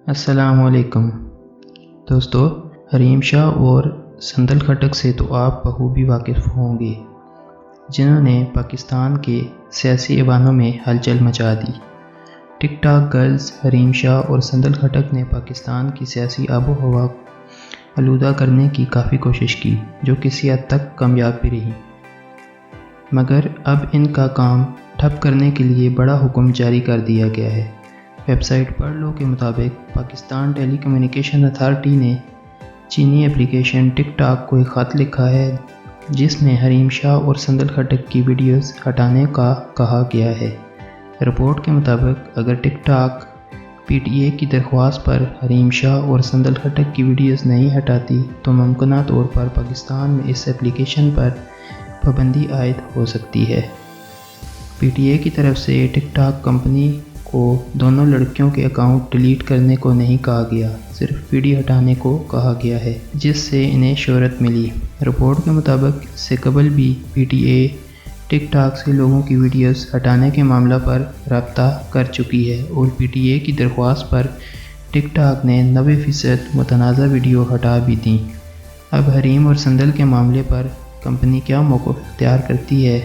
السلام علیکم دوستو، حریم شاہ اور صندل کھٹک سے تو آپ بخوبی واقف ہوں گے، جنہوں نے پاکستان کے سیاسی ایوانوں میں ہلچل مچا دی۔ ٹک ٹاک گرلز حریم شاہ اور صندل کھٹک نے پاکستان کی سیاسی آب و ہوا آلودہ کرنے کی کافی کوشش کی، جو کسی حد تک کامیاب بھی رہی، مگر اب ان کا کام ٹھپ کرنے کے لیے بڑا حکم جاری کر دیا گیا ہے۔ ویب سائٹ پڑھ لو کے مطابق پاکستان ٹیلی کمیونیکیشن اتھارٹی نے چینی اپلیکیشن ٹک ٹاک کو ایک خط لکھا ہے، جس میں حریم شاہ اور صندل کھٹک کی ویڈیوز ہٹانے کا کہا گیا ہے۔ رپورٹ کے مطابق اگر ٹک ٹاک پی ٹی اے کی درخواست پر حریم شاہ اور صندل کھٹک کی ویڈیوز نہیں ہٹاتی تو ممکنہ طور پر پاکستان میں اس اپلیکیشن پر پابندی عائد ہو سکتی ہے۔ پی ٹی اے کی طرف سے ٹک ٹاک کمپنی کو دونوں لڑکیوں کے اکاؤنٹ ڈیلیٹ کرنے کو نہیں کہا گیا، صرف ویڈیو ہٹانے کو کہا گیا ہے، جس سے انہیں شہرت ملی۔ رپورٹ کے مطابق اس سے قبل بھی P T A tick talk سے لوگوں کی ویڈیوز ہٹانے کے معاملہ پر رابطہ کر چکی ہے اور پی ٹی اے کی درخواست پر ٹک ٹاک نے 90% متنازع ویڈیو ہٹا بھی دیں۔ اب حریم اور صندل کے معاملے پر کمپنی کیا موقف اختیار کرتی ہے،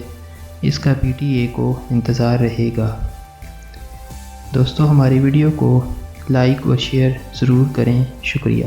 اس کا پی ٹی اے کو انتظار رہے گا۔ دوستو، ہماری ویڈیو کو لائک اور شیئر ضرور کریں۔ شکریہ۔